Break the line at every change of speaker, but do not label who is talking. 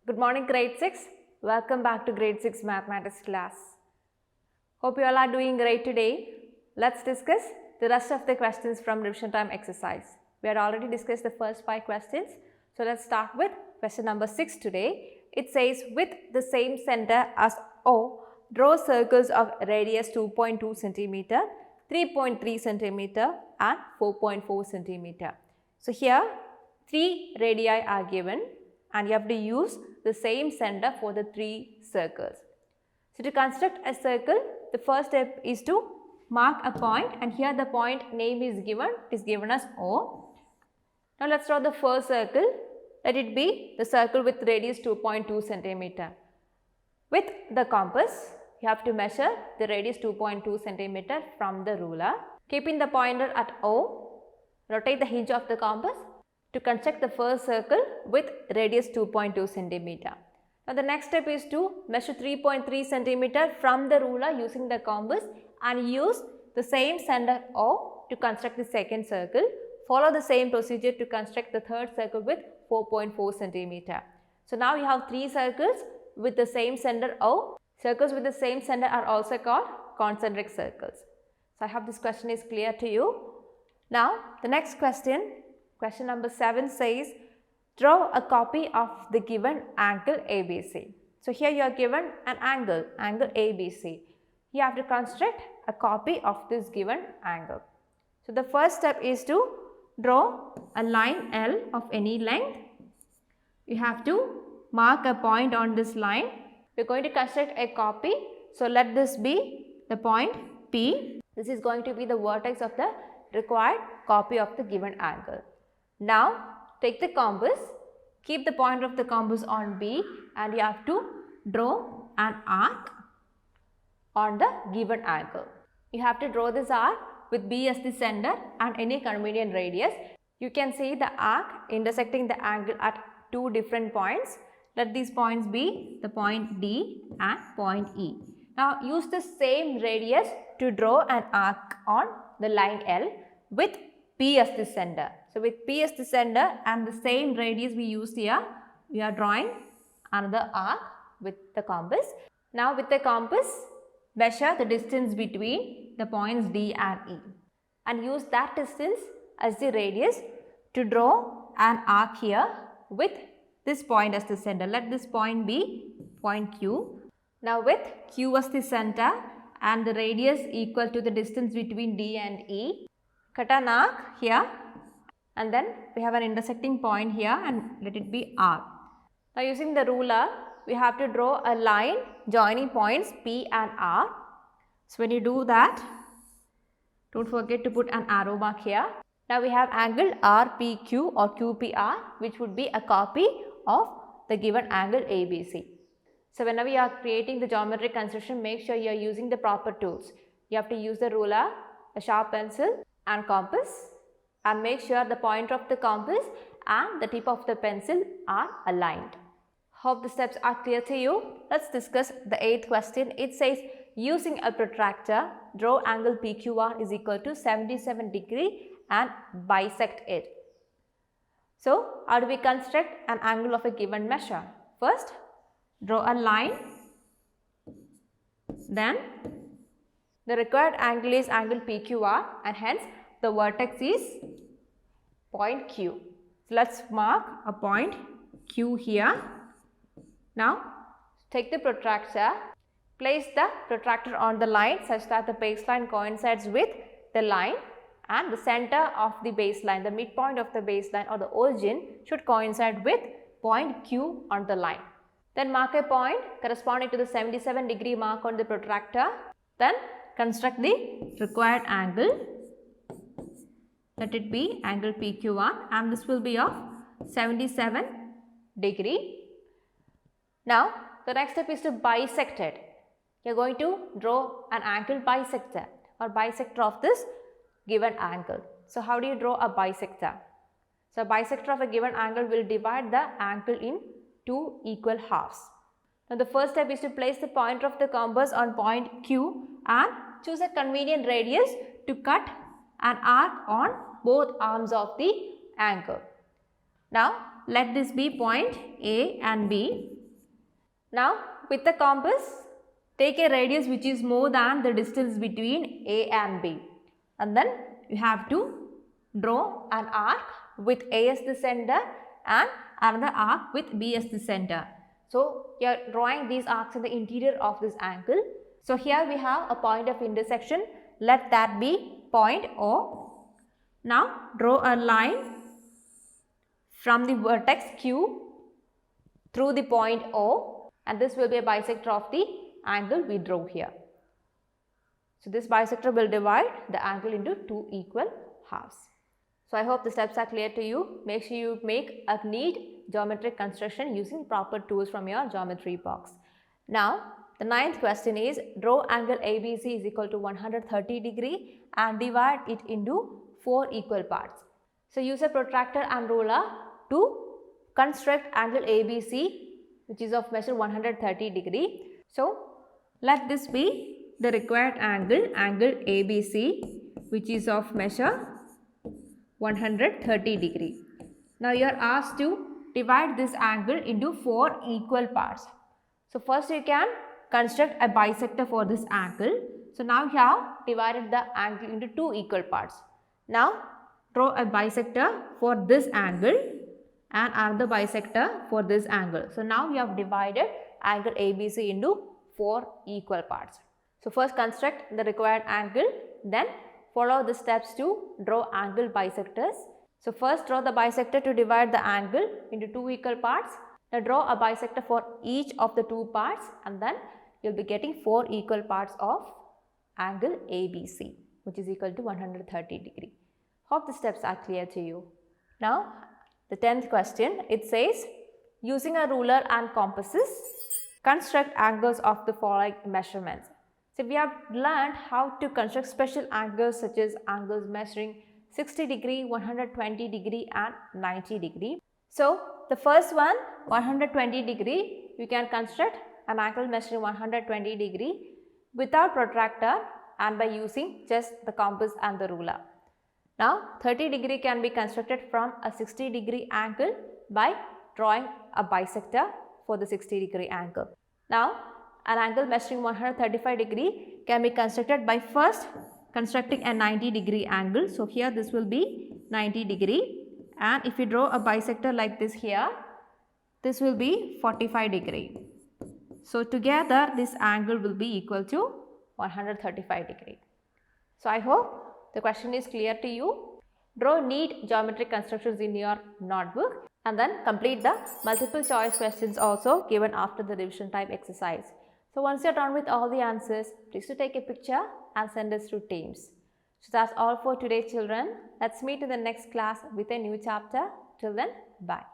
Good morning grade 6. Welcome back to grade 6 mathematics class. Hope you all are doing great today. Let's discuss the rest of the questions from revision time exercise. We had already discussed the first 5 questions. So let's start with question number 6 today. It says with the same center as O, draw circles of radius 2.2 cm, 3.3 cm and 4.4 cm. So here 3 radii are given and you have to use the same center for the 3 circles. So to construct a circle, the first step is to mark a point, and here the point name is given, it is given as O. Now let's draw the first circle. Let it be the circle with radius 2.2 cm. With the compass, you have to measure the radius 2.2 cm from the ruler. Keeping the pointer at O, rotate the hinge of the compass to construct the first circle with radius 2.2 cm. Now the next step is to measure 3.3 cm from the ruler using the compass and use the same center O to construct the second circle. Follow the same procedure to construct the third circle with 4.4 cm. So now you have 3 circles with the same center O. Circles with the same center are also called concentric circles. So I hope this question is clear to you. Now the next question. Question number 7 says, draw a copy of the given angle ABC. So here you are given an angle ABC. You have to construct a copy of this given angle. So the first step is to draw a line L of any length. You have to mark a point on this line. We are going to construct a copy. So let this be the point P. This is going to be the vertex of the required copy of the given angle. Now take the compass, keep the pointer of the compass on B and you have to draw an arc on the given angle. You have to draw this arc with B as the center and any convenient radius. You can see the arc intersecting the angle at 2 different points. Let these points be the point D and point E. Now use the same radius to draw an arc on the line L with P as the center. So with P as the center and the same radius we used here, we are drawing another arc with the compass. Now with the compass, measure the distance between the points D and E and use that distance as the radius to draw an arc here with this point as the center. Let this point be point Q. Now with Q as the center and the radius equal to the distance between D and E, cut an arc here and then we have an intersecting point here and let it be R. Now using the ruler, we have to draw a line joining points P and R. So when you do that, don't forget to put an arrow mark here. Now we have angle RPQ or QPR, which would be a copy of the given angle ABC. So whenever you are creating the geometric construction, make sure you are using the proper tools. You have to use the ruler, a sharp pencil and compass, and make sure the pointer of the compass and the tip of the pencil are aligned. Hope the steps are clear to you. Let's discuss the 8th question. It says, using a protractor, draw angle PQR is equal to 77 degree and bisect it. So how do we construct an angle of a given measure? First, draw a line. Then the required angle is angle PQR and hence the vertex is point Q. So let's mark a point Q here. Now take the protractor, place the protractor on the line such that the baseline coincides with the line and the center of the baseline, the midpoint of the baseline or the origin should coincide with point Q on the line. Then mark a point corresponding to the 77 degree mark on the protractor. Then construct the required angle. Let it be angle PQR and this will be of 77 degree. Now the next step is to bisect it. You are going to draw an angle bisector or bisector of this given angle. So how do you draw a bisector? So a bisector of a given angle will divide the angle in 2 equal halves. Now the first step is to place the pointer of the compass on point Q and choose a convenient radius to cut an arc on both arms of the angle. Now let this be point A and B. Now with the compass, take a radius which is more than the distance between A and B, and then you have to draw an arc with A as the center and another arc with B as the center. So you are drawing these arcs in the interior of this angle. So here we have a point of intersection. Let that be point O. Now draw a line from the vertex Q through the point O, and this will be a bisector of the angle we drew here. So this bisector will divide the angle into two equal halves. So I hope the steps are clear to you. Make sure you make a neat geometric construction using proper tools from your geometry box. Now the ninth question is, draw angle ABC is equal to 130 degree and divide it into 4 equal parts. So use a protractor and ruler to construct angle ABC, which is of measure 130 degree. So let this be the required angle, angle ABC, which is of measure 130 degree. Now you are asked to divide this angle into 4 equal parts. So first you can construct a bisector for this angle. So now you have divided the angle into 2 equal parts. Now draw a bisector for this angle and another bisector for this angle. So now you have divided angle ABC into 4 equal parts. So first construct the required angle, then follow the steps to draw angle bisectors. So first draw the bisector to divide the angle into 2 equal parts. Now draw a bisector for each of the 2 parts, and then you will be getting 4 equal parts of angle ABC, which is equal to 130 degree. Hope the steps are clear to you. Now the 10th question, it says, using a ruler and compasses, construct angles of the following measurements. So we have learned how to construct special angles such as angles measuring 60 degree, 120 degree and 90 degree. So the first one, 120 degree, you can construct an angle measuring 120 degree without protractor and by using just the compass and the ruler. Now 30 degree can be constructed from a 60 degree angle by drawing a bisector for the 60 degree angle. Now an angle measuring 135 degree can be constructed by first constructing a 90 degree angle. So here this will be 90 degree, and if you draw a bisector like this here, this will be 45 degree. So together this angle will be equal to 135 degree. So I hope the question is clear to you. Draw neat geometric constructions in your notebook and then complete the multiple choice questions also given after the revision time exercise. So once you are done with all the answers, please do take a picture and send us through Teams. So that's all for today, children. Let's meet in the next class with a new chapter. Till then, bye.